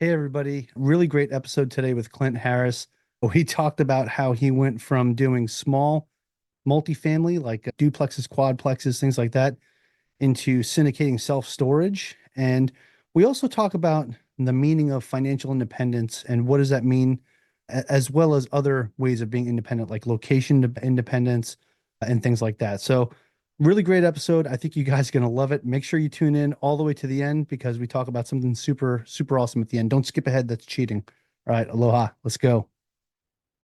Hey, everybody. Really great episode today with Clint Harris. We talked about how he went from doing small multifamily, like duplexes, quadplexes, things like that, into syndicating self storage. And we also talk about the meaning of financial independence and what does that mean, as well as other ways of being independent, like location independence and things like that. So, really great episode. I think you guys are going to love it. Make sure you tune in all the way to the end because we talk about something super, super awesome at the end. Don't skip ahead. That's cheating. All right. Aloha. Let's go.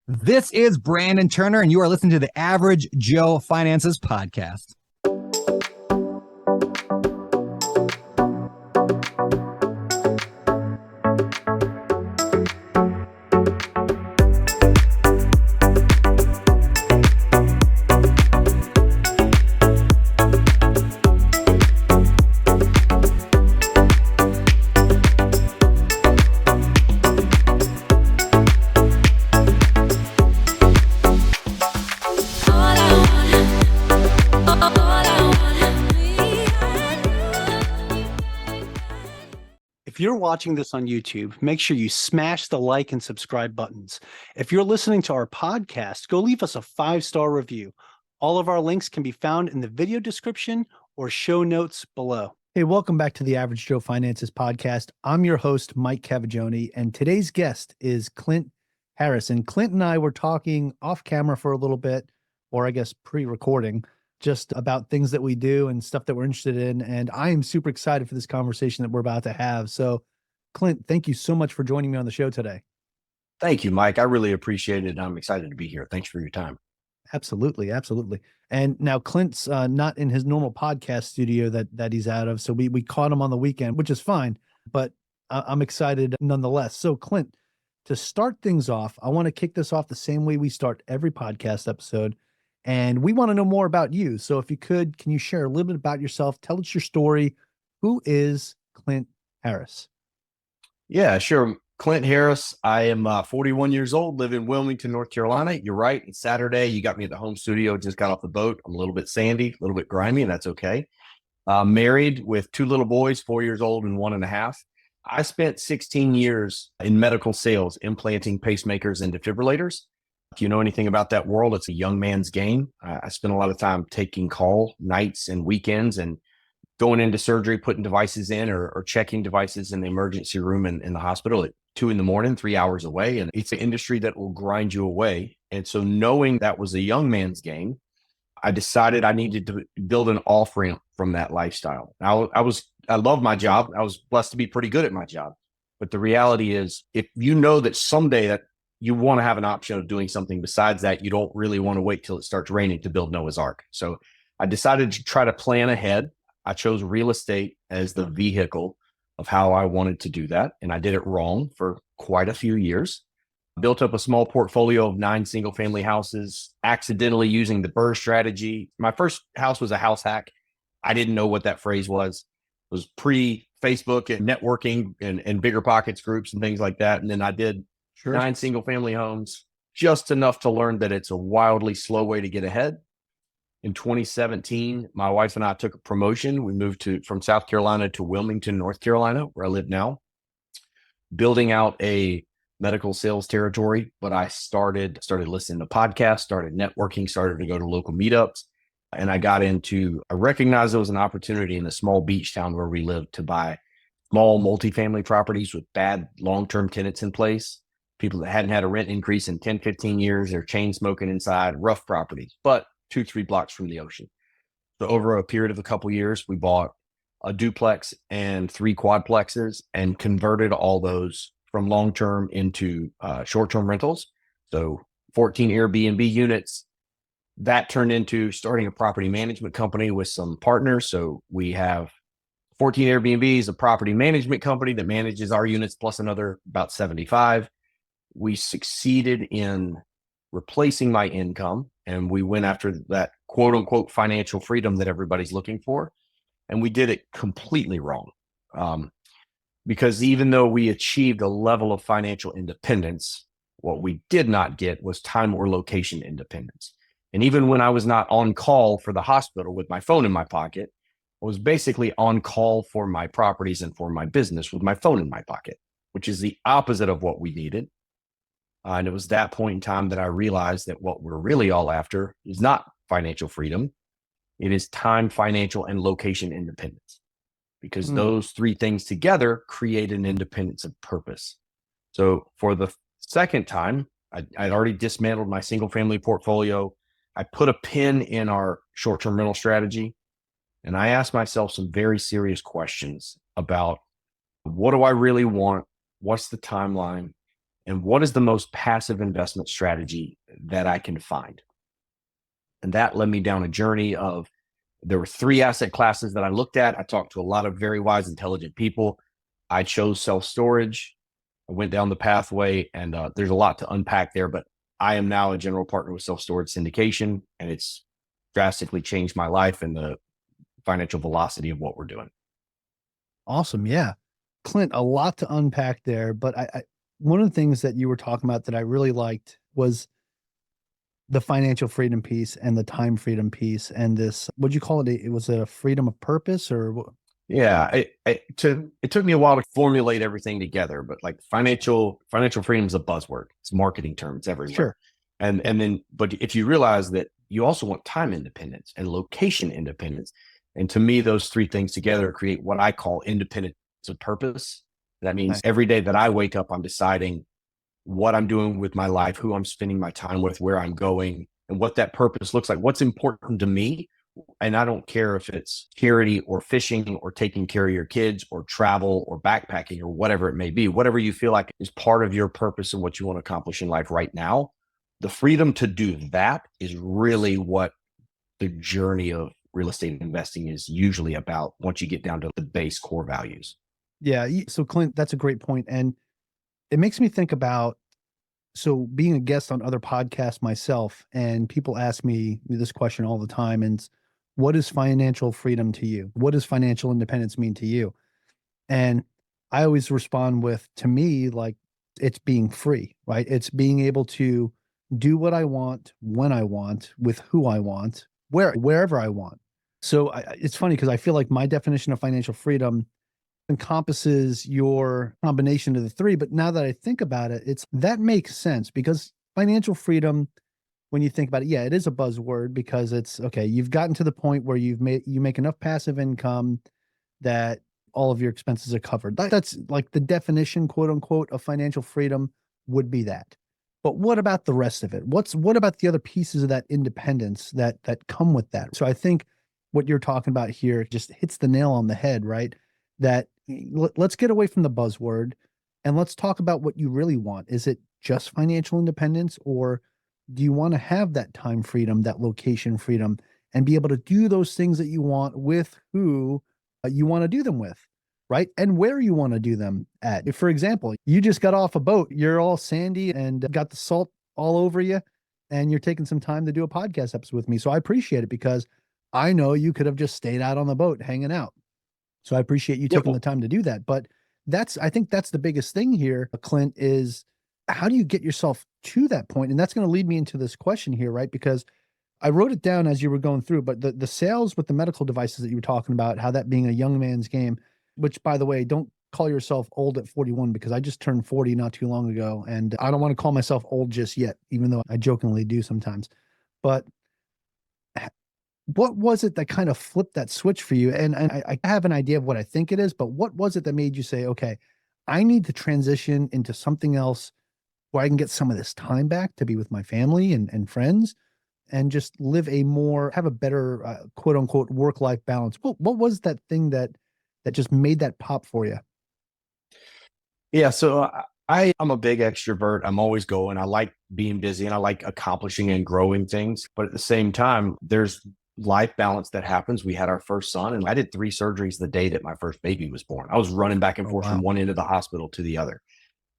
This is Brandon Turner, and you are listening to the Average Joe Finances Podcast. If you're watching this on YouTube, make sure you smash the like and subscribe buttons. If you're listening to our podcast, go leave us a 5-star review. All of our links can be found in the video description or show notes below. Hey, welcome back to the Average Joe Finances Podcast. I'm your host, Mike Cavagioni, and today's guest is Clint Harris. And Clint and I were talking off camera for a little bit, or I guess pre-recording, just about things that we do and stuff that we're interested in. And I am super excited for this conversation that we're about to have. So, Clint, thank you so much for joining me on the show today. Thank you, Mike. I really appreciate it. I'm excited to be here. Thanks for your time. Absolutely, absolutely. And now Clint's not in his normal podcast studio that he's out of, so we caught him on the weekend, which is fine. But I'm excited nonetheless. So, Clint, to start things off, I want to kick this off the same way we start every podcast episode. And we want to know more about you. So if you could, can you share a little bit about yourself? Tell us your story. Who is Clint Harris? Yeah, sure. Clint Harris. I am 41 years old, live in Wilmington, North Carolina. You're right. It's Saturday. You got me at the home studio. Just got off the boat. I'm a little bit sandy, a little bit grimy, and that's okay. Married with 2 little boys, 4 years old and 1.5. I spent 16 years in medical sales, implanting pacemakers and defibrillators. If you know anything about that world, it's a young man's game. I spent a lot of time taking call nights and weekends and going into surgery, putting devices in or checking devices in the emergency room in the hospital at 2 a.m, 3 hours away. And it's an industry that will grind you away. And so knowing that was a young man's game, I decided I needed to build an off-ramp from that lifestyle. I love my job. I was blessed to be pretty good at my job. But the reality is, if you know that someday that you want to have an option of doing something besides that, you don't really want to wait till it starts raining to build Noah's Ark. So I decided to try to plan ahead. I chose real estate as the vehicle of how I wanted to do that. And I did it wrong for quite a few years. Built up a small portfolio of 9 single family houses, accidentally using the BRRRR strategy. My first house was a house hack. I didn't know what that phrase was. It was pre-Facebook and networking and bigger pockets groups and things like that. And then I did 9 single family homes, just enough to learn that it's a wildly slow way to get ahead. In 2017, my wife and I took a promotion. We moved from South Carolina to Wilmington, North Carolina, where I live now, building out a medical sales territory. But I started listening to podcasts, started networking, started to go to local meetups. And I recognized there was an opportunity in a small beach town where we lived to buy small multifamily properties with bad long-term tenants in place. People that hadn't had a rent increase in 10, 15 years, they're chain smoking inside, rough properties, but 2-3 blocks from the ocean. So over a period of a couple of years, we bought a duplex and 3 quadplexes and converted all those from long-term into short-term rentals. So 14 Airbnb units. That turned into starting a property management company with some partners. So we have 14 Airbnbs, a property management company that manages our units plus another about 75. We succeeded in replacing my income, and we went after that quote unquote financial freedom that everybody's looking for. And we did it completely wrong. Because even though we achieved a level of financial independence, what we did not get was time or location independence. And even when I was not on call for the hospital with my phone in my pocket, I was basically on call for my properties and for my business with my phone in my pocket. which is the opposite of what we needed. And it was that point in time that I realized that what we're really all after is not financial freedom. It is time, financial, and location independence, because those three things together create an independence of purpose. So for the second time, I'd already dismantled my single family portfolio. I put a pin in our short-term rental strategy, and I asked myself some very serious questions about, what do I really want? What's the timeline? And what is the most passive investment strategy that I can find? And that led me down a journey of, there were three asset classes that I looked at. I talked to a lot of very wise, intelligent people. I chose self-storage. I went down the pathway, and there's a lot to unpack there, but I am now a general partner with Self-Storage Syndication, and it's drastically changed my life and the financial velocity of what we're doing. Awesome. Yeah. Clint, a lot to unpack there, but I one of the things that you were talking about that I really liked was the financial freedom piece and the time freedom piece, and this, what'd you call it? It was a freedom of purpose, or what? Yeah, it took me a while to formulate everything together, but like financial freedom is a buzzword. It's a marketing term. It's everywhere. Sure. But if you realize that you also want time independence and location independence, and to me, those three things together create what I call independence of purpose. That means every day that I wake up, I'm deciding what I'm doing with my life, who I'm spending my time with, where I'm going, and what that purpose looks like, what's important to me. And I don't care if it's charity or fishing or taking care of your kids or travel or backpacking or whatever it may be, whatever you feel like is part of your purpose and what you want to accomplish in life right now. The freedom to do that is really what the journey of real estate investing is usually about, once you get down to the base core values. Yeah. So Clint, that's a great point. And it makes me think about, so being a guest on other podcasts myself, and people ask me this question all the time, and what is financial freedom to you? What does financial independence mean to you? And I always respond with, to me, like, it's being free, right? It's being able to do what I want, when I want, with who I want, wherever I want. So it's funny because I feel like my definition of financial freedom encompasses your combination of the three. But now that I think about it, that makes sense, because financial freedom, when you think about it, yeah, it is a buzzword, because it's okay. You've gotten to the point where you make enough passive income that all of your expenses are covered. That's like the definition, quote unquote, of financial freedom would be that. But what about the rest of it? What about the other pieces of that independence that come with that? So I think what you're talking about here just hits the nail on the head, right? That let's get away from the buzzword and let's talk about what you really want. Is it just financial independence, or do you want to have that time freedom, that location freedom, and be able to do those things that you want with who you want to do them with, right? And where you want to do them at. If, for example, you just got off a boat, you're all sandy and got the salt all over you, and you're taking some time to do a podcast episode with me. So I appreciate it, because I know you could have just stayed out on the boat hanging out. So I appreciate you taking the time to do that. But I think that's the biggest thing here, Clint, is how do you get yourself to that point? And that's going to lead me into this question here, right? Because I wrote it down as you were going through, but the sales with the medical devices that you were talking about, how that being a young man's game, which, by the way, don't call yourself old at 41, because I just turned 40 not too long ago. And I don't want to call myself old just yet, even though I jokingly do sometimes. But what was it that kind of flipped that switch for you? And I have an idea of what I think it is, but what was it that made you say, okay, I need to transition into something else where I can get some of this time back to be with my family and friends, and just have a better quote unquote work-life balance? What was that thing that just made that pop for you? Yeah. So I'm a big extrovert. I'm always going. I like being busy and I like accomplishing and growing things. But at the same time, there's life balance that happens. We had our first son, and I did 3 surgeries the day that my first baby was born. I was running back and forth from one end of the hospital to the other.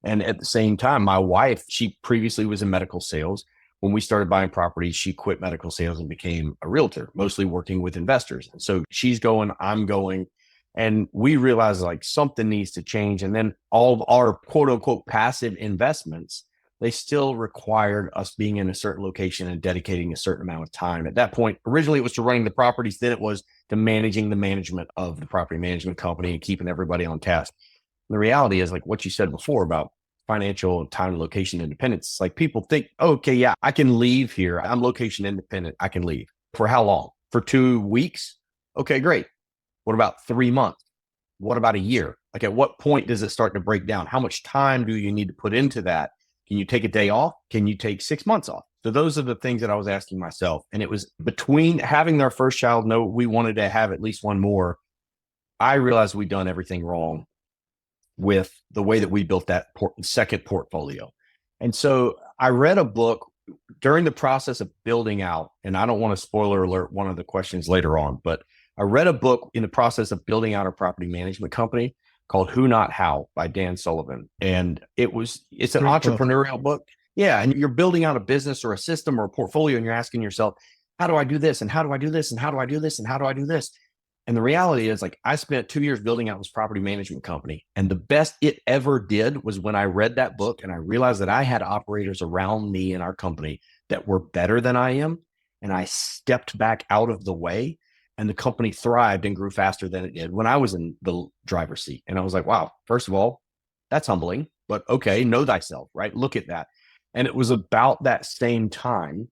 And at the same time, my wife, she previously was in medical sales. When we started buying properties, she quit medical sales and became a realtor, mostly working with investors. And so she's going, I'm going. And we realized like something needs to change. And then all of our quote unquote passive investments, they still required us being in a certain location and dedicating a certain amount of time. At that point, originally it was to running the properties, then it was to managing the management of the property management company and keeping everybody on task. The reality is like what you said before about financial time and location independence. Like people think, oh, okay, yeah, I can leave here. I'm location independent. I can leave. For how long? For 2 weeks? Okay, great. What about 3 months? What about a year? Like at what point does it start to break down? How much time do you need to put into that? Can you take a day off? Can you take 6 months off? So those are the things that I was asking myself. And it was between having our first child, no, we wanted to have at least one more. I realized we'd done everything wrong with the way that we built that second portfolio. And so I read a book during the process of building out, and I don't want to spoiler alert one of the questions later on, but I read a book in the process of building out a property management company called Who Not How by Dan Sullivan. And it's an Great book. entrepreneurial book. Yeah. And you're building out a business or a system or a portfolio, and you're asking yourself, how do I do this? And how do I do this? And how do I do this? And how do I do this? And the reality is, like, I spent 2 years building out this property management company. And the best it ever did was when I read that book and I realized that I had operators around me in our company that were better than I am. And I stepped back out of the way, and the company thrived and grew faster than it did when I was in the driver's seat. And I was like, wow, first of all, that's humbling, but okay, know thyself, right? Look at that. And it was about that same time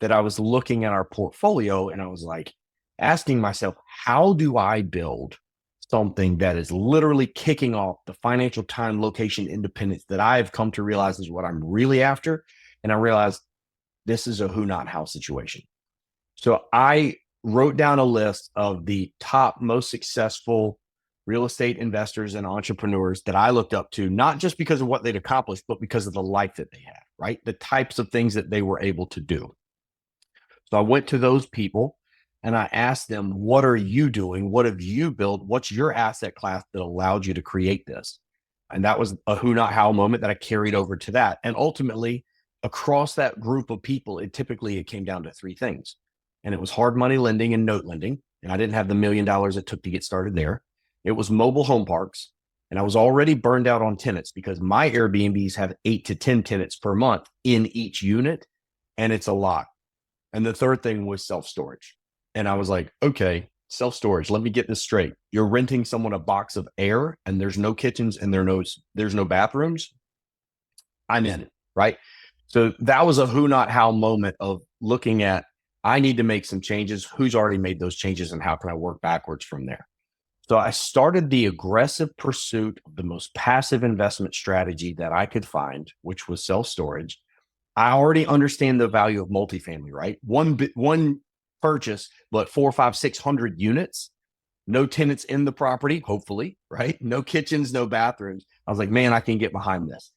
that I was looking at our portfolio and I was like, asking myself, how do I build something that is literally kicking off the financial time, location, independence that I've come to realize is what I'm really after? And I realized this is a who, not how situation. So I wrote down a list of the top most successful real estate investors and entrepreneurs that I looked up to, not just because of what they'd accomplished, but because of the life that they had, right? The types of things that they were able to do. So I went to those people and I asked them, what are you doing? What have you built? What's your asset class that allowed you to create this? And that was a who, not how moment that I carried over to that. And ultimately, across that group of people, it came down to three things. And it was hard money lending and note lending. And I didn't have the $1 million it took to get started there. It was mobile home parks. And I was already burned out on tenants because my Airbnbs have 8 to 10 tenants per month in each unit. And it's a lot. And the third thing was self-storage. And I was like, okay, self-storage, let me get this straight. You're renting someone a box of air and there's no kitchens and there's no bathrooms. I'm in it, right? So that was a who, not how moment of looking at, I need to make some changes. Who's already made those changes and how can I work backwards from there? So I started the aggressive pursuit of the most passive investment strategy that I could find, which was self-storage. I already understand the value of multifamily, right? One purchase, but 400, 500, 600 units, no tenants in the property, hopefully, right? No kitchens, no bathrooms. I was like, man, I can get behind this.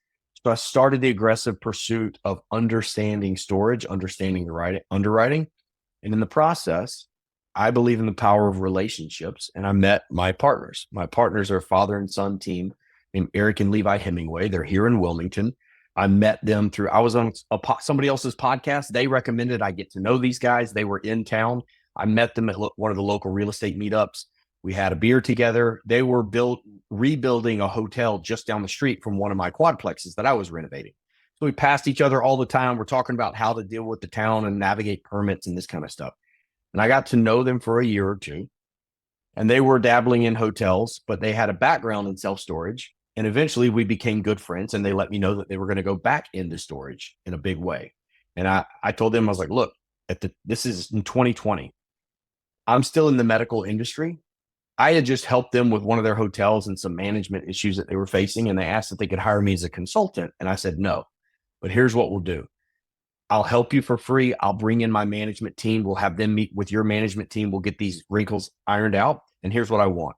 So I started the aggressive pursuit of understanding storage, understanding the right underwriting. And in the process, I believe in the power of relationships. And I met my partners. My partners are a father and son team named Eric and Levi Hemingway. They're here in Wilmington. I met them through, I was on somebody else's podcast. They recommended I get to know these guys. They were in town. I met them at one of the local real estate meetups. We had a beer together. They were rebuilding a hotel just down the street from one of my quadplexes that I was renovating. So we passed each other all the time. We're talking about how to deal with the town and navigate permits and this kind of stuff. And I got to know them for a year or two. And they were dabbling in hotels, but they had a background in self-storage. And eventually we became good friends and they let me know that they were going to go back into storage in a big way. And I told them, I was like, look, this is in 2020. I'm still in the medical industry. I had just helped them with one of their hotels and some management issues that they were facing. And they asked if they could hire me as a consultant. And I said, no, but here's what we'll do. I'll help you for free. I'll bring in my management team. We'll have them meet with your management team. We'll get these wrinkles ironed out. And here's what I want.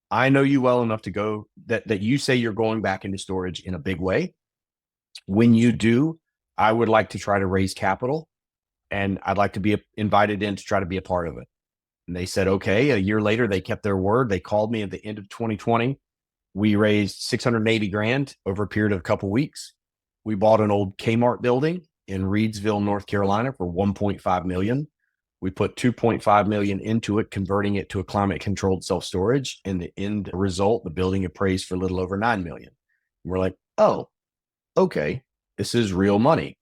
I know you well enough to go that you say you're going back into storage in a big way. When you do, I would like to try to raise capital and I'd like to be invited in to try to be a part of it. And they said, okay. A year later, they kept their word. They called me at the end of 2020. We raised 680 grand over a period of a couple of weeks. We bought an old Kmart building in Reidsville, North Carolina for $1.5 million. We put $2.5 million into it, converting it to a climate controlled self-storage. And the end result, the building appraised for a little over $9 million. And we're like, oh, okay, this is real money.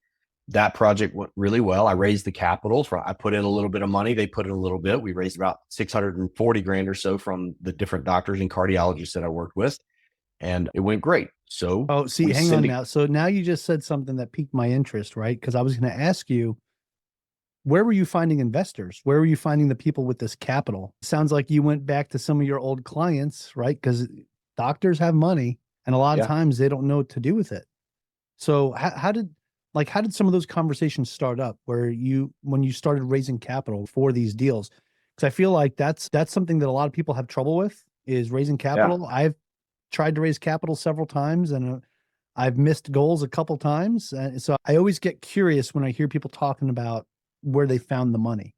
That project went really well. I raised the capital. I put in a little bit of money. They put in a little bit. We raised about 640 grand or so from the different doctors and cardiologists that I worked with. and it went great. So, Oh, see, hang on now. So now you just said something that piqued my interest, right? Because I was going to ask you, where were you finding investors? Where were you finding the people with this capital? Sounds like you went back to some of your old clients, right? Because doctors have money, and a lot of times they don't know what to do with it. So how did some of those conversations start up when you started raising capital for these deals? Because I feel like that's something that a lot of people have trouble with, is raising capital. I've tried to raise capital several times, and I've missed goals a couple times. And so I always get curious when I hear people talking about where they found the money.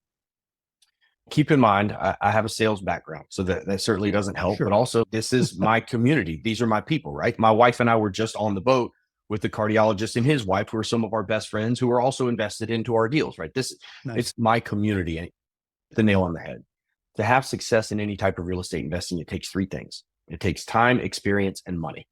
Keep in mind, I have a sales background, so that certainly doesn't help. Sure. But also, this is my community. These are my people, right? My wife and I were just on the boat with the cardiologist and his wife, who are some of our best friends, who are also invested into our deals, right? Nice. It's my community, and the nail on the head. To have success in any type of real estate investing, it takes three things. It takes time, experience, and money.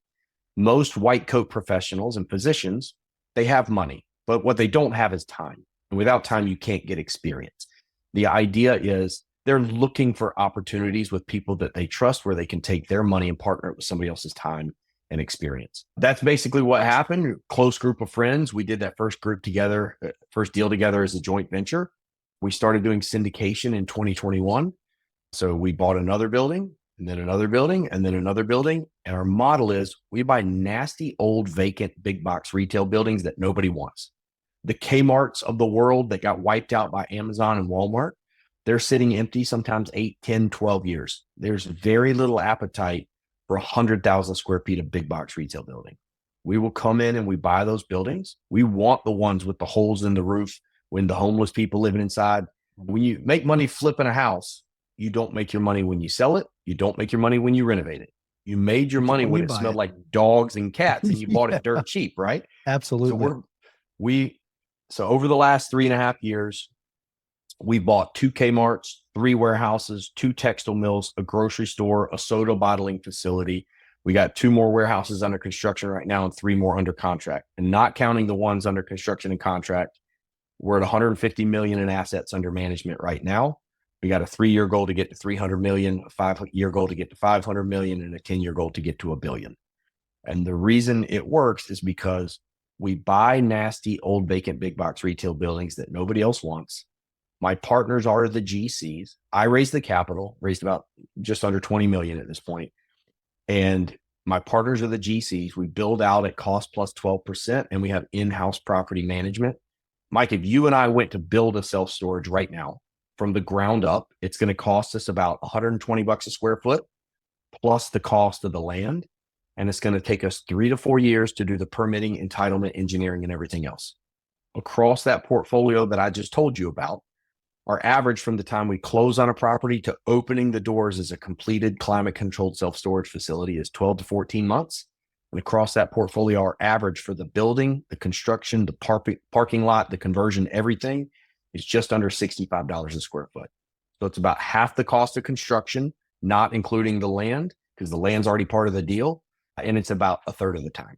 Most white coat professionals and physicians, they have money, but what they don't have is time. And without time, you can't get experience. The idea is they're looking for opportunities with people that they trust, where they can take their money and partner it with somebody else's time and experience. That's basically what happened. Close group of friends. We did that first deal together as a joint venture. We started doing syndication in 2021. So we bought another building, and then another building, and then another building. And our model is we buy nasty, old, vacant, big box retail buildings that nobody wants. The Kmarts of the world that got wiped out by Amazon and Walmart, they're sitting empty sometimes 8, 10, 12 years. There's very little appetite for 100,000 square feet of big box retail building. We will come in and we buy those buildings. We want the ones with the holes in the roof when the homeless people living inside. When you make money flipping a house, you don't make your money when you sell it. You don't make your money when you renovate it. You made your money when it smelled like dogs and cats, and you bought it dirt cheap, right? Absolutely. So over the last 3.5 years, we bought 2 Kmarts, 3 warehouses, 2 textile mills, a grocery store, a soda bottling facility. We got 2 more warehouses under construction right now and 3 more under contract. And not counting the ones under construction and contract, we're at 150 million in assets under management right now. We got a 3-year goal to get to 300 million, a 5-year goal to get to 500 million, and a 10-year goal to get to $1 billion. And the reason it works is because we buy nasty, old, vacant, big box retail buildings that nobody else wants. My partners are the GCs. I raised the capital, raised about just under 20 million at this point. And my partners are the GCs. We build out at cost plus 12%, and we have in-house property management. Mike, if you and I went to build a self-storage right now from the ground up, it's going to cost us about $120 a square foot plus the cost of the land. And it's going to take us 3 to 4 years to do the permitting, entitlement, engineering, and everything else. Across that portfolio that I just told you about, our average from the time we close on a property to opening the doors as a completed climate-controlled self-storage facility is 12 to 14 months. And across that portfolio, our average for the building, the construction, the parking lot, the conversion, everything is just under $65 a square foot. So it's about half the cost of construction, not including the land, because the land's already part of the deal. And it's about a third of the time.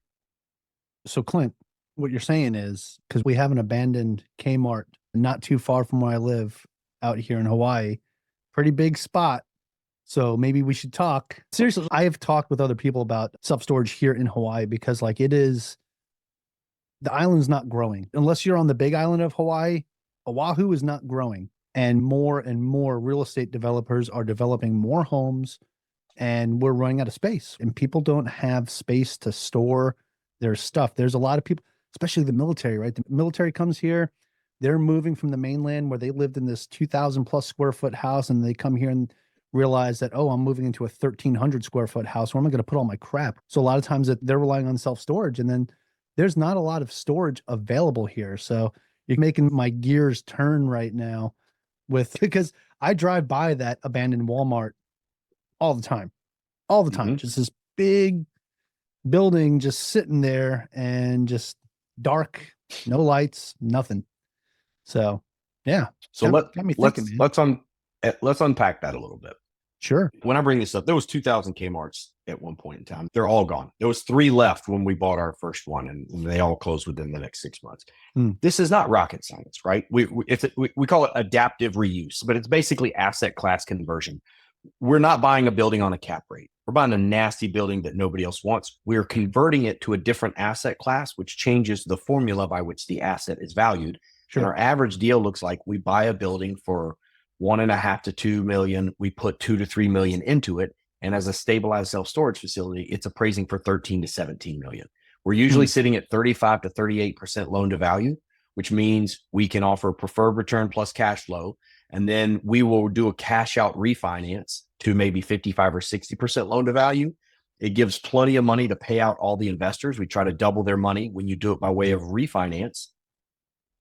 So Clint, what you're saying is, because we have an abandoned Kmart not too far from where I live out here in Hawaii, pretty big spot. So maybe we should talk. Seriously, I have talked with other people about self-storage here in Hawaii, because like the island's not growing. Unless you're on the big island of Hawaii, Oahu is not growing. And more real estate developers are developing more homes, and we're running out of space, and people don't have space to store their stuff. There's a lot of people, especially the military, right? The military comes here, they're moving from the mainland where they lived in this 2,000 plus square foot house, and they come here and realize that, oh, I'm moving into a 1,300 square foot house. Where am I going to put all my crap? So a lot of times that they're relying on self-storage, and then there's not a lot of storage available here. So you're making my gears turn right now because I drive by that abandoned Walmart all the time, Just this big building just sitting there and just dark, no lights, nothing. So, yeah. So let's unpack that a little bit. Sure. When I bring this up, there was 2,000 Kmarts at one point in time. They're all gone. There was 3 left when we bought our first one, and they all closed within the next 6 months. This is not rocket science, right? We call it adaptive reuse, but it's basically asset class conversion. we're not buying a building on a cap rate. We're buying a nasty building that nobody else wants. We're converting it to a different asset class, which changes the formula by which the asset is valued. Sure. And our average deal looks like we buy a building for 1.5 to 2 million. We put 2 to 3 million into it. And as a stabilized self-storage facility, it's appraising for 13 to 17 million. We're usually sitting at 35 to 38% loan to value, which means we can offer preferred return plus cash flow. And then we will do a cash out refinance to maybe 55 or 60% loan to value. It gives plenty of money to pay out all the investors. We try to double their money when you do it by way of refinance.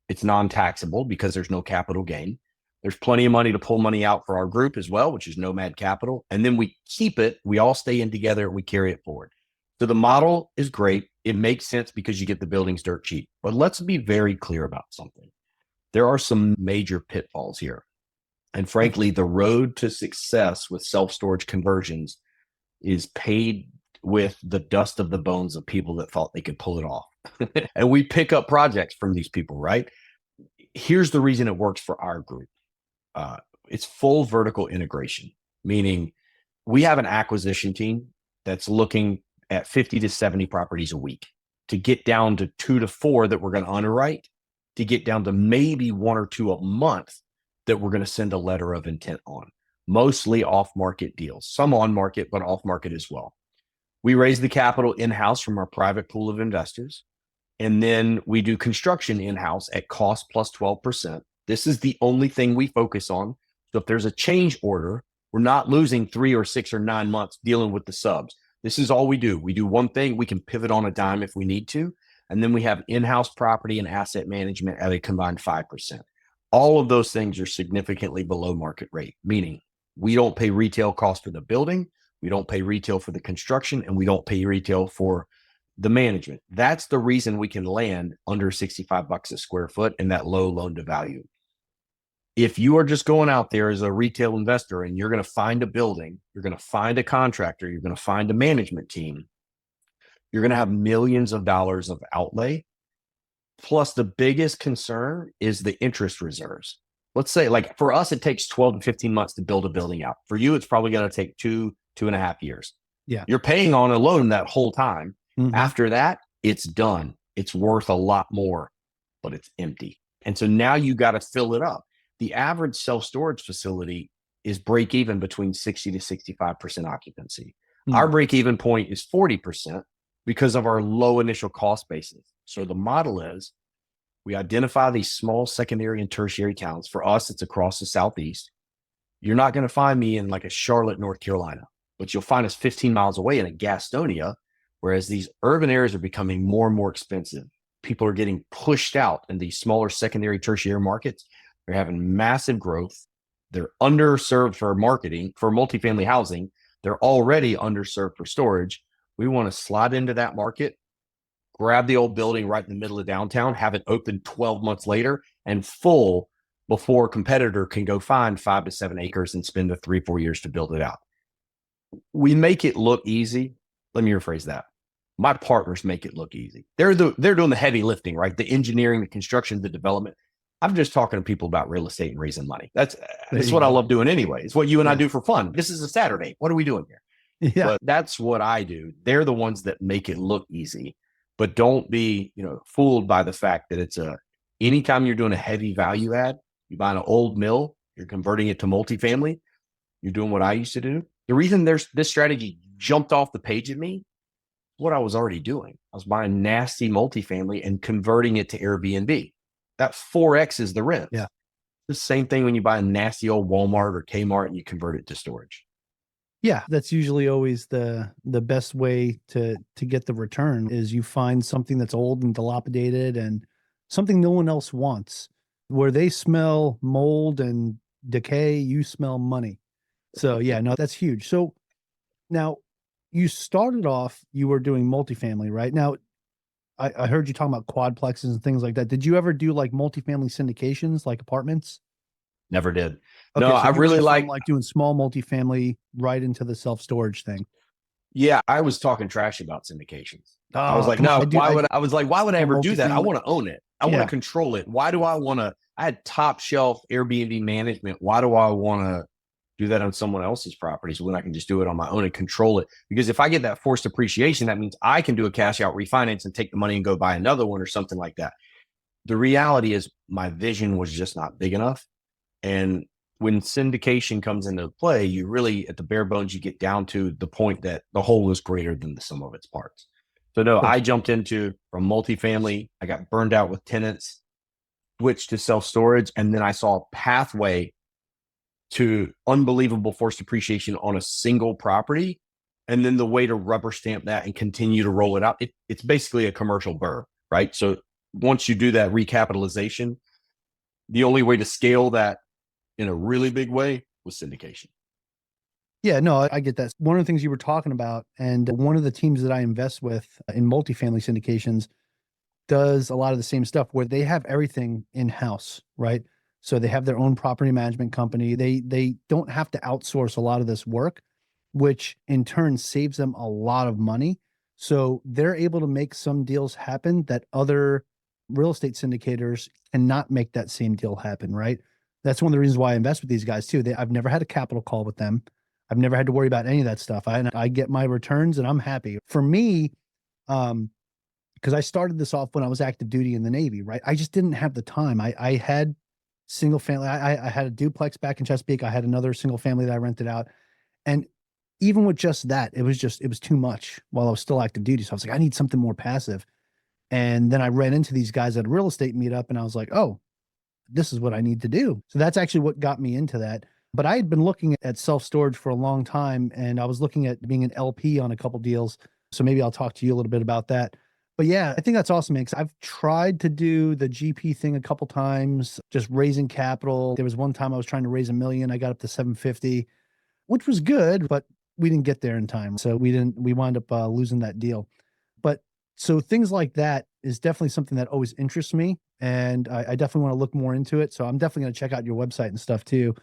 It's non-taxable because there's no capital gain. There's plenty of money to pull money out for our group as well, which is Nomad Capital. And then we keep it. We all stay in together. We carry it forward. So the model is great. It makes sense because you get the buildings dirt cheap. But let's be very clear about something. There are some major pitfalls here. And frankly, the road to success with self-storage conversions is paved with the dust of the bones of people that thought they could pull it off. And we pick up projects from these people, right? Here's the reason it works for our group. It's full vertical integration, meaning we have an acquisition team that's looking at 50 to 70 properties a week to get down to 2 to 4 that we're going to underwrite, to get down to maybe 1 or 2 a month that we're going to send a letter of intent on, mostly off-market deals, some on-market, but off-market as well. We raise the capital in-house from our private pool of investors, and then we do construction in-house at cost plus 12%. This is the only thing we focus on. So if there's a change order, we're not losing 3 or 6 or 9 months dealing with the subs. This is all we do. We do one thing. We can pivot on a dime if we need to. And then we have in-house property and asset management at a combined 5%. All of those things are significantly below market rate, meaning we don't pay retail cost for the building, we don't pay retail for the construction, and we don't pay retail for the management. That's the reason we can land under $65 a square foot in that low loan to value. If you are just going out there as a retail investor and you're going to find a building, you're going to find a contractor, you're going to find a management team, you're going to have millions of dollars of outlay. Plus, the biggest concern is the interest reserves. Let's say, like for us, it takes 12 to 15 months to build a building out. For you, it's probably going to take 2.5 years. Yeah. You're paying on a loan that whole time. Mm-hmm. After that, it's done. It's worth a lot more, but it's empty. And so now you got to fill it up. The average self-storage facility is break even between 60 to 65% occupancy. Mm-hmm. Our break even point is 40% because of our low initial cost basis. So the model is we identify these small secondary and tertiary towns. For us, it's across the Southeast. You're not going to find me in like a Charlotte, North Carolina, but you'll find us 15 miles away in a Gastonia, whereas these urban areas are becoming more and more expensive. People are getting pushed out in these smaller secondary, tertiary markets. They're having massive growth. They're underserved for marketing, for multifamily housing. They're already underserved for storage. We want to slide into that market, grab the old building right in the middle of downtown, have it open 12 months later and full before a competitor can go find 5 to 7 acres and spend the 3-4 years to build it out. We make it look easy. Let me rephrase that. My partners make it look easy. They're doing the heavy lifting, right? The engineering, the construction, the development. I'm just talking to people about real estate and raising money. That's what I love doing anyway. It's what you and I do for fun. This is a Saturday. What are we doing here? Yeah. But that's what I do. They're the ones that make it look easy. But don't be, fooled by the fact that it's anytime you're doing a heavy value add, you buy an old mill, you're converting it to multifamily, you're doing what I used to do. The reason this strategy jumped off the page at me, what I was already doing. I was buying nasty multifamily and converting it to Airbnb. That 4X is the rent. Yeah. The same thing when you buy a nasty old Walmart or Kmart and you convert it to storage. Yeah, that's usually always the best way to get the return is you find something that's old and dilapidated and something no one else wants. Where they smell mold and decay, you smell money. So yeah, no, that's huge. So now you started off, you were doing multifamily, right? Now I heard you talking about quadplexes and things like that. Did you ever do like multifamily syndications, like apartments? Never did. Okay, No, so I really like doing small multifamily right into the self-storage thing. Yeah, I was talking trash about syndications. Oh, I was like, come no, on, why would I ever do that? I multifamily. want to own it. I want to control it. Why do I want to? I had top shelf Airbnb management. Why do I want to do that on someone else's properties when I can just do it on my own and control it? Because if I get that forced appreciation, that means I can do a cash out refinance and take the money and go buy another one or something like that. The reality is my vision was just not big enough. And when syndication comes into play, you really, at the bare bones, you get down to the point that the whole is greater than the sum of its parts. So no, I jumped into from multifamily. I got burned out with tenants, switched to self-storage, and then I saw a pathway to unbelievable forced appreciation on a single property. And then the way to rubber stamp that and continue to roll it out, it's basically a commercial burr, right? So once you do that recapitalization, the only way to scale that in a really big way was syndication. Yeah, no, I get that. One of the things you were talking about, and one of the teams that I invest with in multifamily syndications does a lot of the same stuff where they have everything in-house, right? So they have their own property management company. They don't have to outsource a lot of this work, which in turn saves them a lot of money. So they're able to make some deals happen that other real estate syndicators cannot make that same deal happen, right? That's one of the reasons why I invest with these guys too. I've never had a capital call with them. I've never had to worry about any of that stuff. I get my returns and I'm happy. For me, because I started this off when I was active duty in the Navy, right? I just didn't have the time. I had single family. I had a duplex back in Chesapeake. I had another single family that I rented out. And even with just that, it was too much while I was still active duty. So I was like, I need something more passive. And then I ran into these guys at a real estate meetup and I was like, oh, this is what I need to do. So that's actually what got me into that. But I had been looking at self-storage for a long time and I was looking at being an LP on a couple deals. So maybe I'll talk to you a little bit about that. But yeah, I think that's awesome, man, 'cause I've tried to do the GP thing a couple times, just raising capital. There was one time I was trying to raise $1 million. I got up to 750, which was good, but we didn't get there in time. So we wound up losing that deal. But so things like that is definitely something that always interests me. And I definitely want to look more into it. So I'm definitely going to check out your website and stuff too,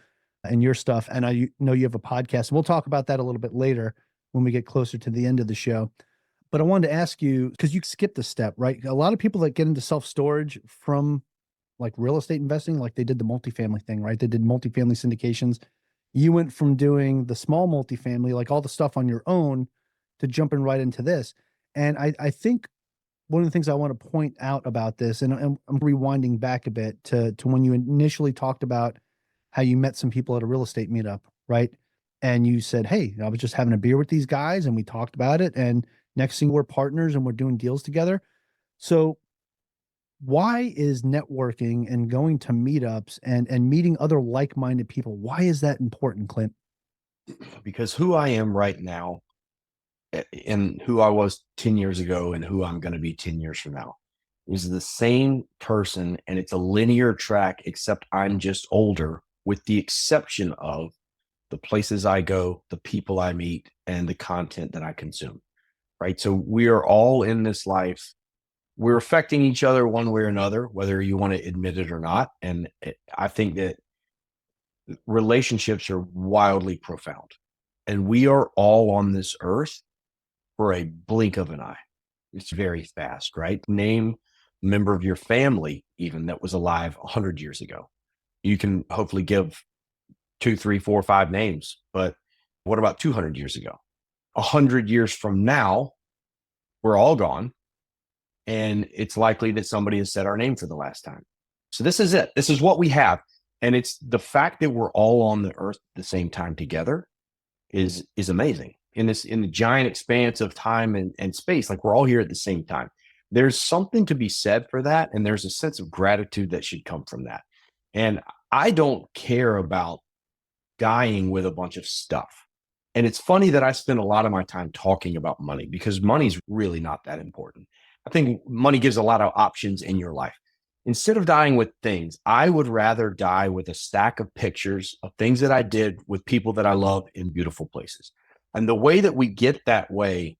and your stuff. And I know you have a podcast. We'll talk about that a little bit later when we get closer to the end of the show. But I wanted to ask you, because you skipped a step, right? A lot of people that get into self-storage from like real estate investing, like they did the multifamily thing, right? They did multifamily syndications. You went from doing the small multifamily, like all the stuff on your own, to jumping right into this. And I think one of the things I want to point out about this, and I'm rewinding back a bit to when you initially talked about how you met some people at a real estate meetup, right? And you said, hey, I was just having a beer with these guys and we talked about it. And next thing we're partners and we're doing deals together. So why is networking and going to meetups and meeting other like-minded people, why is that important, Clint? Because who I am right now and who I was 10 years ago and who I'm going to be 10 years from now is the same person. And it's a linear track, except I'm just older, with the exception of the places I go, the people I meet, and the content that I consume. Right. So we are all in this life. We're affecting each other one way or another, whether you want to admit it or not. And I think that relationships are wildly profound. And we are all on this earth for a blink of an eye. It's very fast, right? Name a member of your family, even that was alive 100 years ago. You can hopefully give 2, 3, 4, 5 names. But what about 200 years ago? 100 years from now, we're all gone. And it's likely that somebody has said our name for the last time. So this is it. This is what we have. And it's the fact that we're all on the earth at the same time together is amazing. In the giant expanse of time and space, like we're all here at the same time. There's something to be said for that. And there's a sense of gratitude that should come from that. And I don't care about dying with a bunch of stuff. And it's funny that I spend a lot of my time talking about money because money's really not that important. I think money gives a lot of options in your life. Instead of dying with things, I would rather die with a stack of pictures of things that I did with people that I love in beautiful places. And the way that we get that way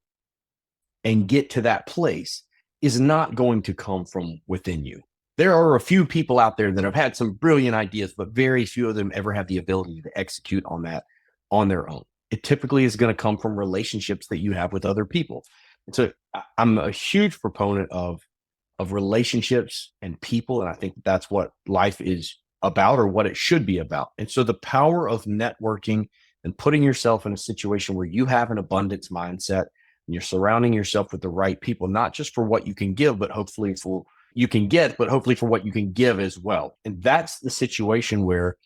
and get to that place is not going to come from within you. There are a few people out there that have had some brilliant ideas, but very few of them ever have the ability to execute on that on their own. It typically is going to come from relationships that you have with other people. And so I'm a huge proponent of relationships and people. And I think that's what life is about or what it should be about. And so the power of networking and putting yourself in a situation where you have an abundance mindset and you're surrounding yourself with the right people, not just for what you can give, but hopefully for you can get, but hopefully for what you can give as well. And that's the situation where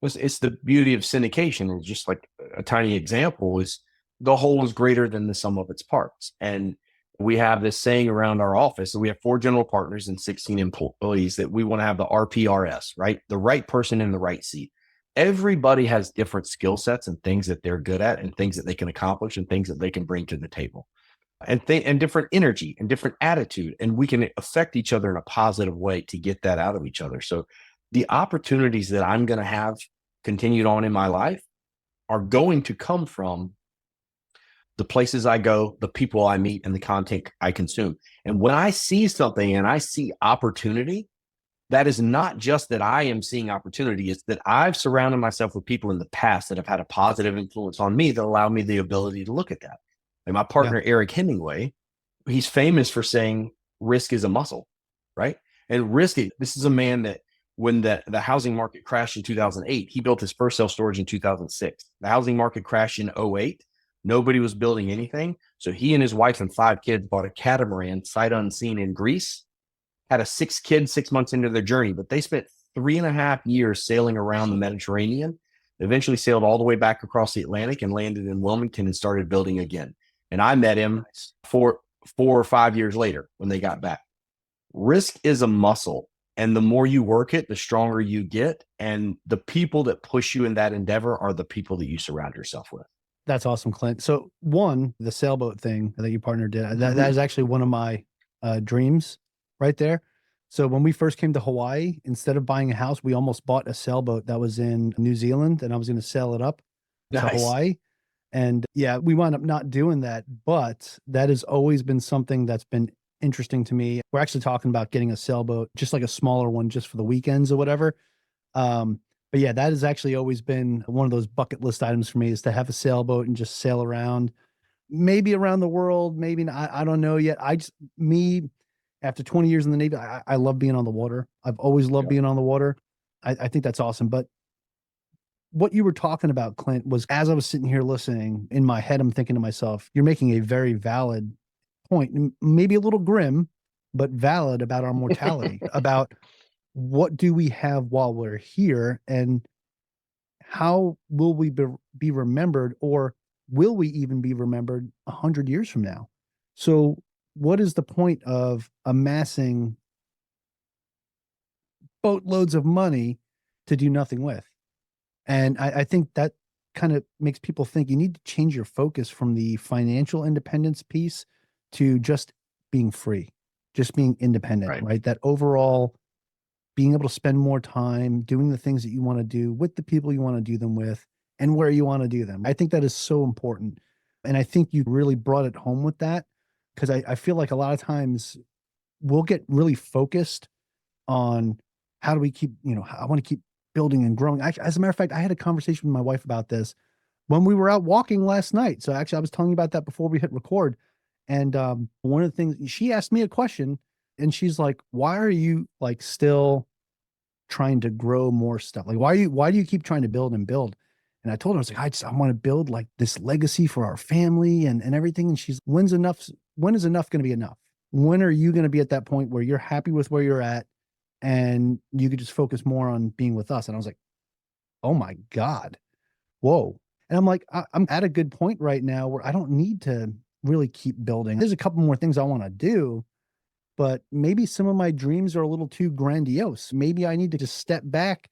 it's the beauty of syndication. Just like a tiny example is the whole is greater than the sum of its parts. And we have this saying around our office. So we have 4 general partners and 16 employees that we want to have the RPRS, right? The right person in the right seat. Everybody has different skill sets and things that they're good at and things that they can accomplish and things that they can bring to the table and different energy and different attitude. And we can affect each other in a positive way to get that out of each other. So the opportunities that I'm going to have continued on in my life are going to come from the places I go, the people I meet, and the content I consume. And when I see something and I see opportunity, that is not just that I am seeing opportunity, it's that I've surrounded myself with people in the past that have had a positive influence on me that allow me the ability to look at that. And my partner, Eric Hemingway, he's famous for saying risk is a muscle, right? And this is a man that when the housing market crashed in 2008, he built his first self-storage in 2006. The housing market crashed in 2008. Nobody was building anything. So he and his wife and 5 kids bought a catamaran sight unseen in Greece, had a 6 kids 6 months into their journey, but they spent 3.5 years sailing around the Mediterranean, eventually sailed all the way back across the Atlantic and landed in Wilmington and started building again. And I met him 4 or 5 years later when they got back. Risk is a muscle. And the more you work it, the stronger you get. And the people that push you in that endeavor are the people that you surround yourself with. That's awesome, Clint. So one, the sailboat thing that your partner did, that is actually one of my dreams right there. So when we first came to Hawaii, instead of buying a house, we almost bought a sailboat that was in New Zealand, and I was going to sail it up to Hawaii. And yeah, we wound up not doing that, but that has always been something that's been interesting to me. We're actually talking about getting a sailboat, just like a smaller one, just for the weekends or whatever. But yeah, that has actually always been one of those bucket list items for me, is to have a sailboat and just sail around, maybe around the world, maybe not, I don't know yet. After 20 years in the Navy, I love being on the water. I've always loved being on the water. I think that's awesome. But what you were talking about, Clint, was as I was sitting here listening, in my head, I'm thinking to myself, you're making a very valid point, maybe a little grim, but valid, about our mortality, about what do we have while we're here, and how will we be remembered, or will we even be remembered 100 years from now? So what is the point of amassing boatloads of money to do nothing with? And I think that kind of makes people think you need to change your focus from the financial independence piece to just being free, just being independent, right? That overall being able to spend more time doing the things that you want to do with the people you want to do them with and where you want to do them. I think that is so important. And I think you really brought it home with that, because I feel like a lot of times we'll get really focused on how do we keep, I want to keep building and growing. As a matter of fact, I had a conversation with my wife about this when we were out walking last night. So actually, I was telling you about that before we hit record. And one of the things, she asked me a question, and she's like, why are you like still trying to grow more stuff? Like, why do you keep trying to build and build? And I told her, I was like, I want to build like this legacy for our family and everything. And she's, when is enough going to be enough? When are you going to be at that point where you're happy with where you're at and you could just focus more on being with us? And I was like, oh my God, whoa. And I'm like, I'm at a good point right now where I don't need to really keep building. There's a couple more things I want to do, but maybe some of my dreams are a little too grandiose. Maybe I need to just step back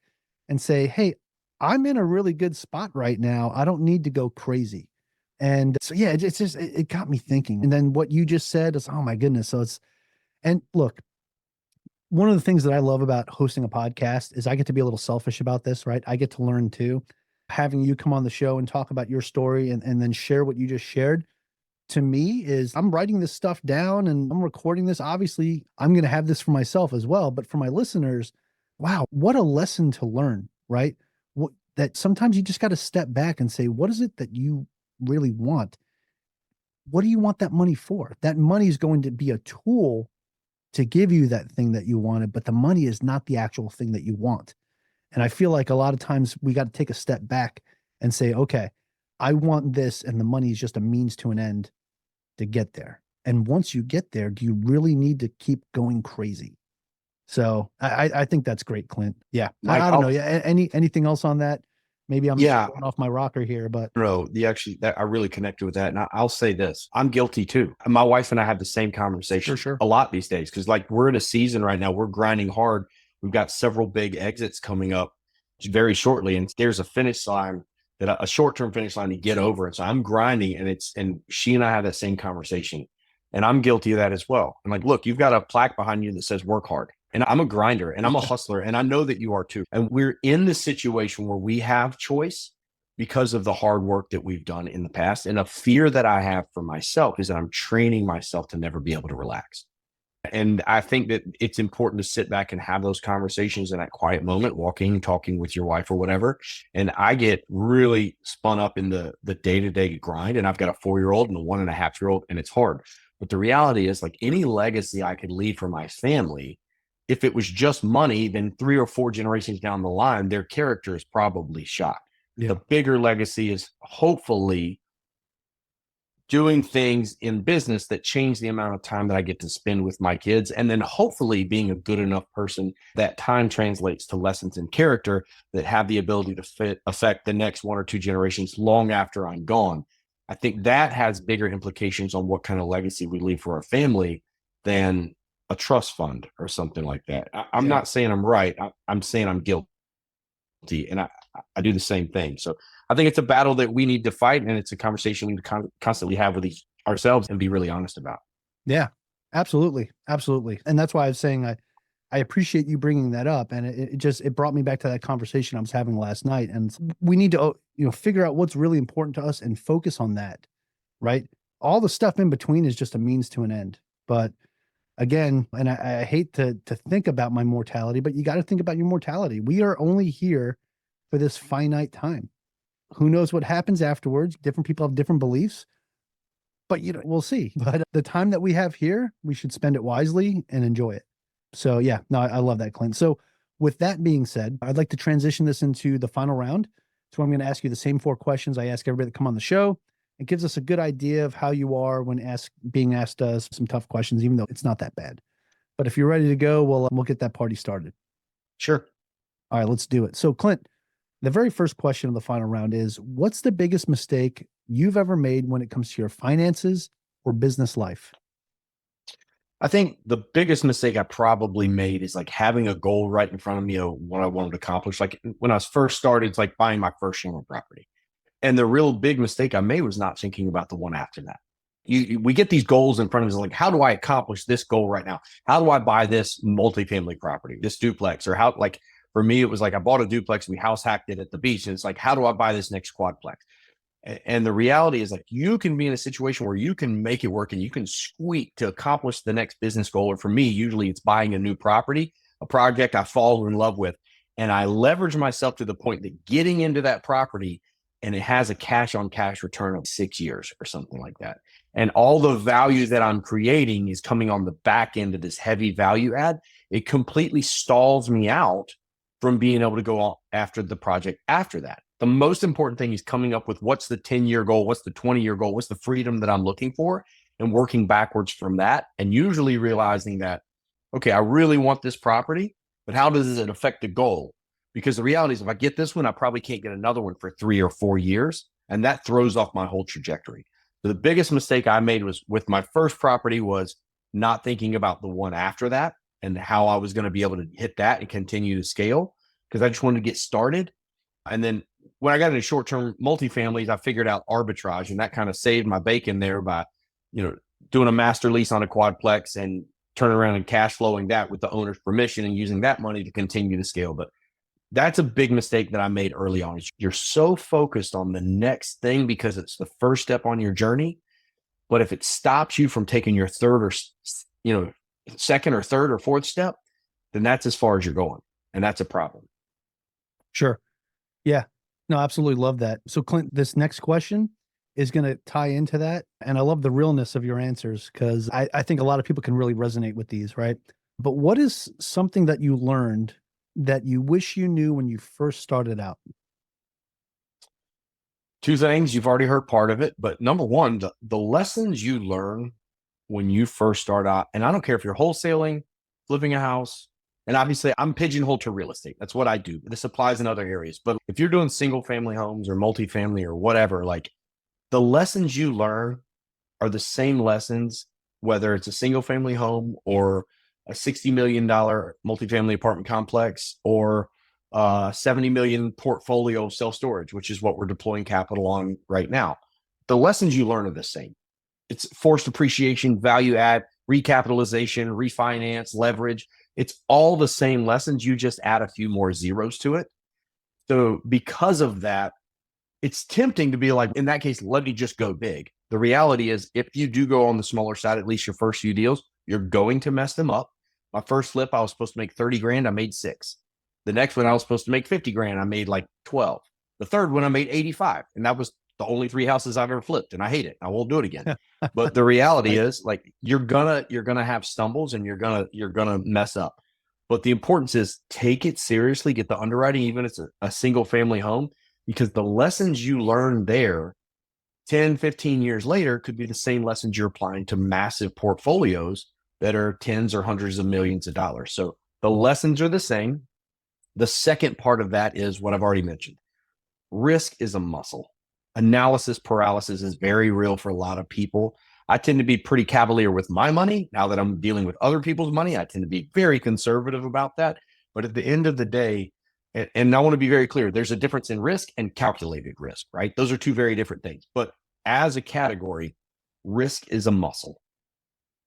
and say, hey, I'm in a really good spot right now. I don't need to go crazy. And so, yeah, it got me thinking. And then what you just said is, oh my goodness. And look, one of the things that I love about hosting a podcast is I get to be a little selfish about this, right? I get to learn too. Having you come on the show and talk about your story and then share what you just shared, to me, is I'm writing this stuff down and I'm recording this. Obviously, I'm going to have this for myself as well, but for my listeners, wow, what a lesson to learn, right? That sometimes you just got to step back and say, what is it that you really want? What do you want that money for? That money is going to be a tool to give you that thing that you wanted, but the money is not the actual thing that you want. And I feel like a lot of times we got to take a step back and say, okay, I want this, and the money is just a means to an end to get there. And once you get there, do you really need to keep going crazy? So I think that's great, Clint. Yeah. Mike, I don't know. Yeah. Anything else on that? Maybe I'm just Yeah. going off my rocker here, but No, I really connected with that. And I'll say this, I'm guilty too. My wife and I have the same conversation Sure. a lot these days. Cause like we're in a season right now, we're grinding hard. We've got several big exits coming up very shortly. And there's a finish line a short-term finish line to get over. And so I'm grinding and she and I have that same conversation, and I'm guilty of that as well. I'm like, look, you've got a plaque behind you that says work hard. And I'm a grinder and I'm a hustler. And I know that you are too. And we're in this situation where we have choice because of the hard work that we've done in the past. And a fear that I have for myself is that I'm training myself to never be able to relax. And I think that it's important to sit back and have those conversations in that quiet moment, walking, talking with your wife or whatever. And I get really spun up in the day-to-day grind. And I've got a 4-year-old and a 1.5-year-old, and it's hard. But the reality is, like any legacy I could leave for my family, if it was just money, then 3 or 4 generations down the line, their character is probably shot. Yeah. The bigger legacy is hopefully doing things in business that change the amount of time that I get to spend with my kids. And then hopefully being a good enough person that time translates to lessons in character that have the ability to affect the next 1 or 2 generations long after I'm gone. I think that has bigger implications on what kind of legacy we leave for our family than a trust fund or something like that. I'm not saying I'm right. I'm saying I'm guilty. And I do the same thing. So I think it's a battle that we need to fight. And it's a conversation we need to constantly have with ourselves and be really honest about. Yeah, absolutely. Absolutely. And that's why I was saying, I appreciate you bringing that up. And it brought me back to that conversation I was having last night. And we need to, figure out what's really important to us and focus on that, right? All the stuff in between is just a means to an end. But again, and I hate to think about my mortality, but you got to think about your mortality. We are only here for this finite time. Who knows what happens afterwards? Different people have different beliefs, but we'll see. But the time that we have here, we should spend it wisely and enjoy it. So yeah, no, I love that, Clint. So with that being said, I'd like to transition this into the final round. So I'm going to ask you the same 4 questions I ask everybody that come on the show. It gives us a good idea of how you are when being asked some tough questions, even though it's not that bad. But if you're ready to go, we'll get that party started. Sure. All right, let's do it. So Clint, the very first question of the final round is, what's the biggest mistake you've ever made when it comes to your finances or business life? I think the biggest mistake I probably made is like having a goal right in front of me of what I wanted to accomplish. Like when I was first started, it's like buying my first rental property. And the real big mistake I made was not thinking about the one after that. We get these goals in front of us, like, how do I accomplish this goal right now? How do I buy this multifamily property, this duplex? Or how, like, for me, it was like I bought a duplex, we house hacked it at the beach. And it's like, how do I buy this next quadplex? And the reality is, like, you can be in a situation where you can make it work and you can squeak to accomplish the next business goal. Or for me, usually it's buying a new property, a project I fall in love with. And I leverage myself to the point that getting into that property, and it has a cash on cash return of 6 years or something like that. And all the value that I'm creating is coming on the back end of this heavy value add. It completely stalls me out from being able to go on after the project after that. The most important thing is coming up with what's the 10-year goal, what's the 20-year goal, what's the freedom that I'm looking for, and working backwards from that. And usually realizing that, okay, I really want this property, but how does it affect the goal? Because the reality is, if I get this one, I probably can't get another one for 3 or 4 years. And that throws off my whole trajectory. So the biggest mistake I made was with my first property was not thinking about the one after that and how I was going to be able to hit that and continue to scale, because I just wanted to get started. And then when I got into short-term multifamilies, I figured out arbitrage, and that kind of saved my bacon there by, doing a master lease on a quadplex and turning around and cash flowing that with the owner's permission and using that money to continue to scale. But that's a big mistake that I made early on. You're so focused on the next thing because it's the first step on your journey. But if it stops you from taking your third or, second or third or fourth step, then that's as far as you're going. And that's a problem. Sure. Yeah. No, absolutely love that. So Clint, this next question is going to tie into that. And I love the realness of your answers, because I think a lot of people can really resonate with these, right? But what is something that you learned that you wish you knew when you first started out? Two things. You've already heard part of it, but number one, the lessons you learn when you first start out, and I don't care if you're wholesaling, flipping a house, and obviously I'm pigeonholed to real estate. That's what I do. This applies in other areas. But if you're doing single family homes or multifamily or whatever, like the lessons you learn are the same lessons, whether it's a single family home or a $60 million multifamily apartment complex or $70 million portfolio of self-storage, which is what we're deploying capital on right now. The lessons you learn are the same. It's forced appreciation, value add, recapitalization, refinance, leverage. It's all the same lessons. You just add a few more zeros to it. So because of that, it's tempting to be like, in that case, let me just go big. The reality is, if you do go on the smaller side, at least your first few deals, you're going to mess them up. My first flip, I was supposed to make 30 grand. I made 6. The next one, I was supposed to make 50 grand. I made like 12. The third one, I made 85. And that was the only 3 houses I've ever flipped. And I hate it. I won't do it again. But the reality is, like, you're gonna have stumbles and you're gonna mess up. But the importance is, take it seriously, get the underwriting, even if it's a single family home, because the lessons you learn there 10, 15 years later could be the same lessons you're applying to massive portfolios that are tens or hundreds of millions of dollars. So the lessons are the same. The second part of that is what I've already mentioned. Risk is a muscle. Analysis paralysis is very real for a lot of people. I tend to be pretty cavalier with my money. Now that I'm dealing with other people's money, I tend to be very conservative about that. But at the end of the day, and I want to be very clear, there's a difference in risk and calculated risk, right? Those are two very different things. But as a category, risk is a muscle.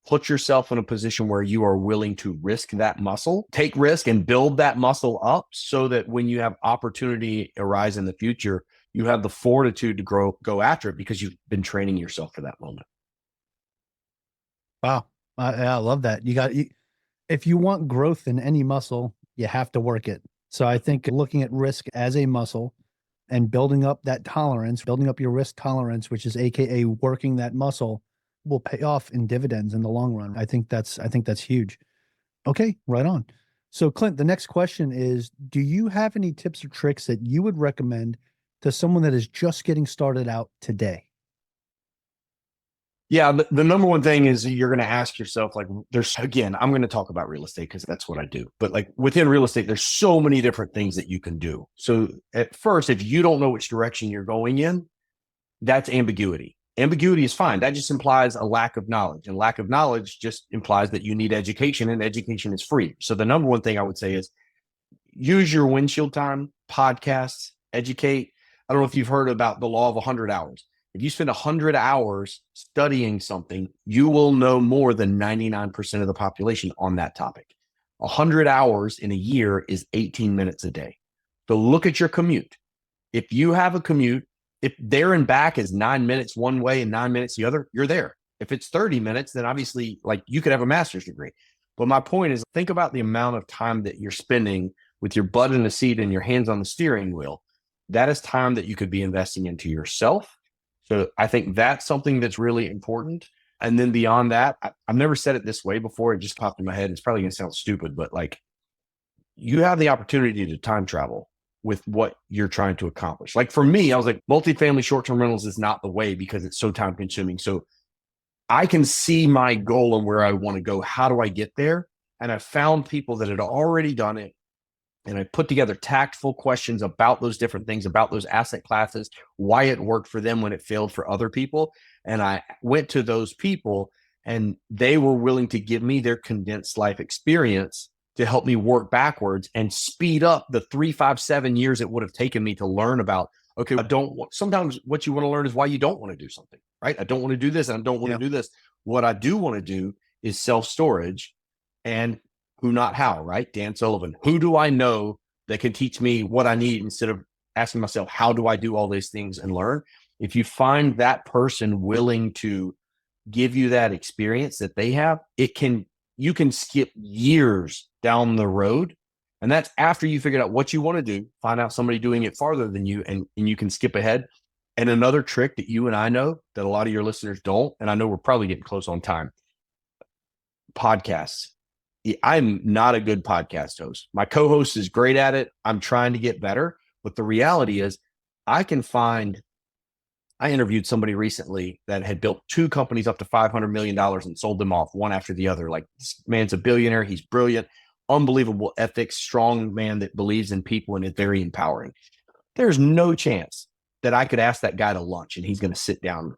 Put yourself in a position where you are willing to risk that muscle, take risk and build that muscle up so that when you have opportunity arise in the future, you have the fortitude to go after it because you've been training yourself for that moment. Wow. I love that. If you want growth in any muscle, you have to work it. So I think looking at risk as a muscle and building up that tolerance, building up your risk tolerance, which is AKA working that muscle, will pay off in dividends in the long run. I think that's huge. Okay, right on. So Clint, the next question is, do you have any tips or tricks that you would recommend to someone that is just getting started out today? Yeah, the number one thing is you're going to ask yourself, like, I'm going to talk about real estate because that's what I do. But like within real estate, there's so many different things that you can do. So at first, if you don't know which direction you're going in, that's ambiguity. Ambiguity is fine. That just implies a lack of knowledge. And lack of knowledge just implies that you need education, and education is free. So the number one thing I would say is use your windshield time, podcasts, educate. I don't know if you've heard about the law of 100 hours. If you spend 100 hours studying something, you will know more than 99% of the population on that topic. 100 hours in a year is 18 minutes a day. So look at your commute. If you have a commute, if there and back is 9 minutes one way and 9 minutes the other, you're there. If it's 30 minutes, then obviously, like, you could have a master's degree. But my point is, think about the amount of time that you're spending with your butt in the seat and your hands on the steering wheel. That is time that you could be investing into yourself. So I think that's something that's really important. And then beyond that, I've never said it this way before. It just popped in my head. It's probably going to sound stupid, but like, you have the opportunity to time travel with what you're trying to accomplish. Like for me, I was like, multifamily short-term rentals is not the way because it's so time consuming. So I can see my goal and where I want to go. How do I get there? And I found people that had already done it. And I put together tactful questions about those different things, about those asset classes, why it worked for them when it failed for other people. And I went to those people and they were willing to give me their condensed life experience to help me work backwards and speed up the 3, 5, 7 years it would have taken me to learn about, okay, sometimes what you want to learn is why you don't want to do something, right? I don't want to do this and I don't want to do this. What I do want to do is self-storage and who, not how, right? Dan Sullivan. Who do I know that can teach me what I need instead of asking myself, how do I do all these things and learn? If you find that person willing to give you that experience that they have, you can skip years down the road. And that's after you figured out what you want to do, find out somebody doing it farther than you, and you can skip ahead. And another trick that you and I know that a lot of your listeners don't, and I know we're probably getting close on time, podcasts. I'm not a good podcast host. My co-host is great at it. I'm trying to get better. But the reality is I interviewed somebody recently that had built 2 companies up to $500 million and sold them off one after the other. Like, this man's a billionaire. He's brilliant, unbelievable ethics, strong man that believes in people, and is very empowering. There's no chance that I could ask that guy to lunch and he's going to sit down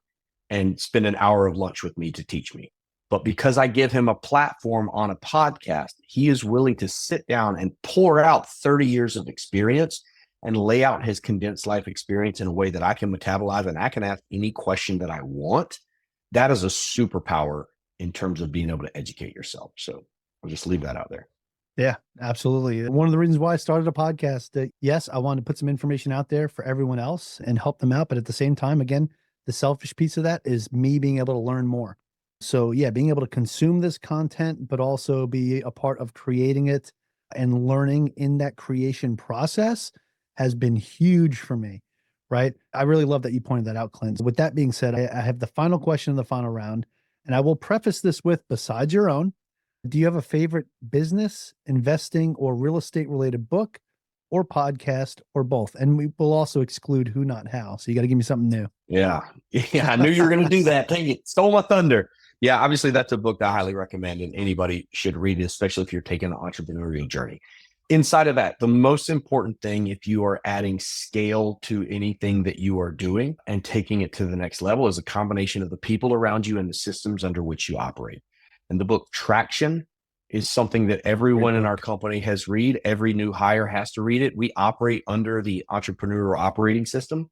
and spend an hour of lunch with me to teach me. But because I give him a platform on a podcast, he is willing to sit down and pour out 30 years of experience and lay out his condensed life experience in a way that I can metabolize and I can ask any question that I want. That is a superpower in terms of being able to educate yourself. So I'll just leave that out there. Yeah, absolutely. One of the reasons why I started a podcast, that yes, I wanted to put some information out there for everyone else and help them out. But at the same time, again, the selfish piece of that is me being able to learn more. So yeah, being able to consume this content, but also be a part of creating it and learning in that creation process has been huge for me, right? I really love that you pointed that out, Clint. With that being said, I have the final question in the final round, and I will preface this with, besides your own, do you have a favorite business, investing, or real estate related book or podcast or both? And we will also exclude Who Not How. So you got to give me something new. Yeah. I knew you were going to do that. Dang it. Stole my thunder. Yeah, obviously that's a book that I highly recommend and anybody should read it, especially if you're taking an entrepreneurial journey. Inside of that, the most important thing, if you are adding scale to anything that you are doing and taking it to the next level, is a combination of the people around you and the systems under which you operate. And the book Traction is something that everyone in our company has read. Every new hire has to read it. We operate under the entrepreneurial operating system.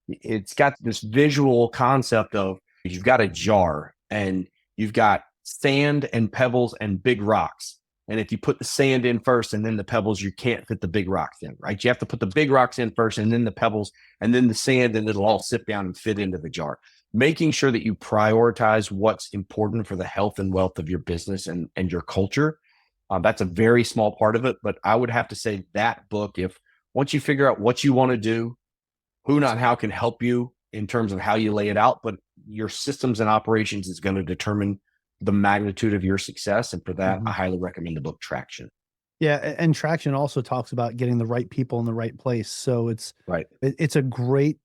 It's got this visual concept of, you've got a jar and you've got sand and pebbles and big rocks. And if you put the sand in first and then the pebbles, you can't fit the big rocks in, right? You have to put the big rocks in first and then the pebbles and then the sand, and it'll all sit down and fit into the jar. Making sure that you prioritize what's important for the health and wealth of your business and your culture. That's a very small part of it, but I would have to say that book, if once you figure out what you want to do, Who Not How can help you in terms of how you lay it out, but your systems and operations is going to determine the magnitude of your success. And for that, I highly recommend the book Traction. Yeah. And Traction also talks about getting the right people in the right place. So it's right. It's a great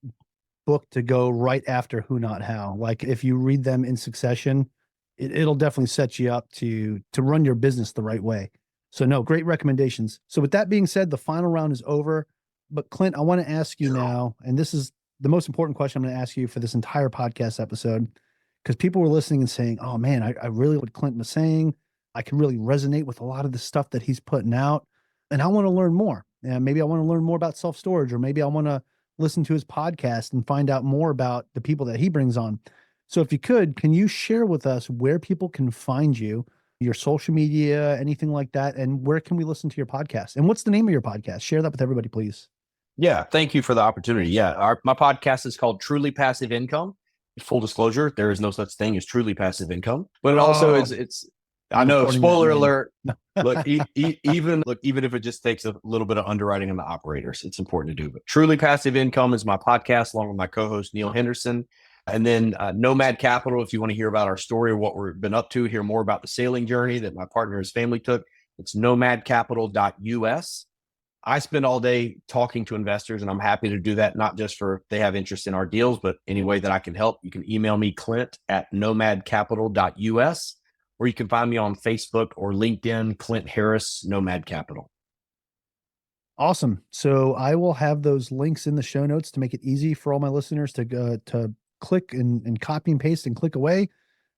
book to go right after Who Not How. Like, if you read them in succession, it'll definitely set you up to run your business the right way. So no, great recommendations. So with that being said, the final round is over. But Clint, I want to ask you now, and this is the most important question I'm going to ask you for this entire podcast episode, because people were listening and saying, oh man, I really what Clint was saying. I can really resonate with a lot of the stuff that he's putting out. And I want to learn more. And maybe I want to learn more about self-storage, or maybe I want to listen to his podcast and find out more about the people that he brings on. So if you could, can you share with us where people can find you, your social media, anything like that? And where can we listen to your podcast? And what's the name of your podcast? Share that with everybody, please. Yeah. Thank you for the opportunity. Yeah. My podcast is called Truly Passive Income. Full disclosure, there is no such thing as truly passive income, but it also it's I know, spoiler alert. Look, even if it just takes a little bit of underwriting on the operators, it's important to do. But Truly Passive Income is my podcast, along with my co-host Neil Henderson. And then Nomad Capital, if you want to hear about our story or what we've been up to, hear more about the sailing journey that my partner and his family took, it's nomadcapital.us. I spend all day talking to investors, and I'm happy to do that, not just for if they have interest in our deals, but any way that I can help. You can email me, clint@nomadcapital.us, or you can find me on Facebook or LinkedIn, Clint Harris, Nomad Capital. Awesome. So I will have those links in the show notes to make it easy for all my listeners to click and copy and paste and click away.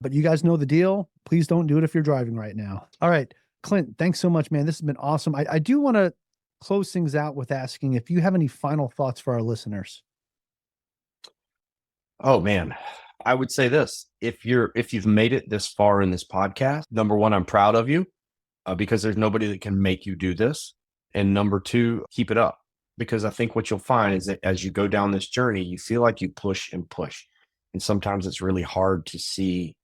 But you guys know the deal. Please don't do it if you're driving right now. All right, Clint, thanks so much, man. This has been awesome. I do want to close things out with asking if you have any final thoughts for our listeners. Oh man, I would say this: if you've made it this far in this podcast, number one, I'm proud of you because there's nobody that can make you do this. And number two, keep it up, because I think what you'll find is that as you go down this journey, you feel like you push and push. And sometimes it's really hard to see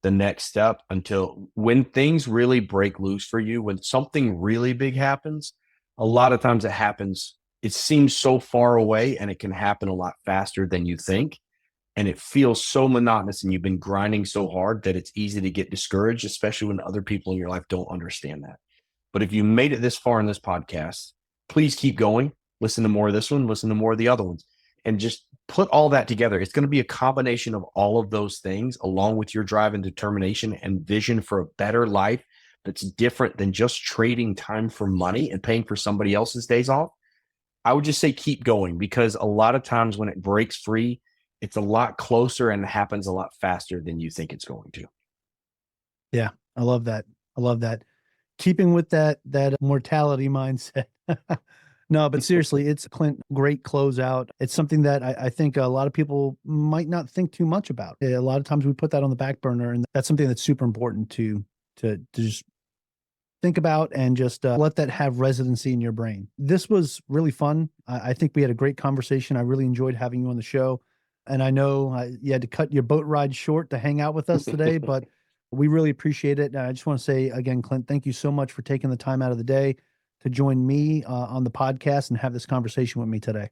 the next step until when things really break loose for you, when something really big happens. A lot of times it seems so far away, and it can happen a lot faster than you think. and it feels so monotonous and you've been grinding so hard that it's easy to get discouraged, especially when other people in your life don't understand that. But if you made it this far in this podcast, please keep going. Listen to more of this one, listen to more of the other ones, and just put all that together. It's going to be a combination of all of those things, along with your drive and determination and vision for a better life that's different than just trading time for money and paying for somebody else's days off. I would just say keep going, because a lot of times when it breaks free, it's a lot closer and happens a lot faster than you think it's going to. Yeah, I love that. I love that. Keeping with that mortality mindset. No, but seriously, it's Clint, great closeout. It's something that I think a lot of people might not think too much about. A lot of times we put that on the back burner, and that's something that's super important to just think about and just let that have residency in your brain. This was really fun. I think we had a great conversation. I really enjoyed having you on the show. And I know you had to cut your boat ride short to hang out with us today, but we really appreciate it. And I just want to say again, Clint, thank you so much for taking the time out of the day to join me on the podcast and have this conversation with me today.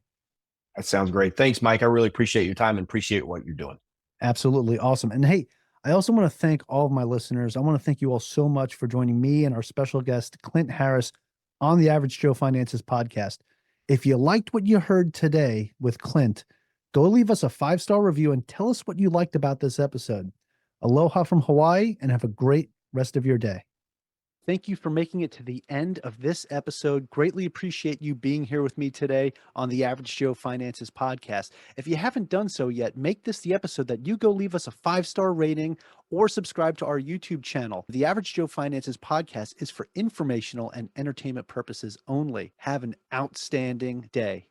That sounds great. Thanks, Mike. I really appreciate your time and appreciate what you're doing. Absolutely. Awesome. And hey, I also want to thank all of my listeners. I want to thank you all so much for joining me and our special guest, Clint Harris, on the Average Joe Finances podcast. If you liked what you heard today with Clint, go leave us a 5-star review and tell us what you liked about this episode. Aloha from Hawaii, and have a great rest of your day. Thank you for making it to the end of this episode. Greatly appreciate you being here with me today on the Average Joe Finances podcast. If you haven't done so yet, make this the episode that you go leave us a 5-star rating or subscribe to our YouTube channel. The Average Joe Finances podcast is for informational and entertainment purposes only. Have an outstanding day.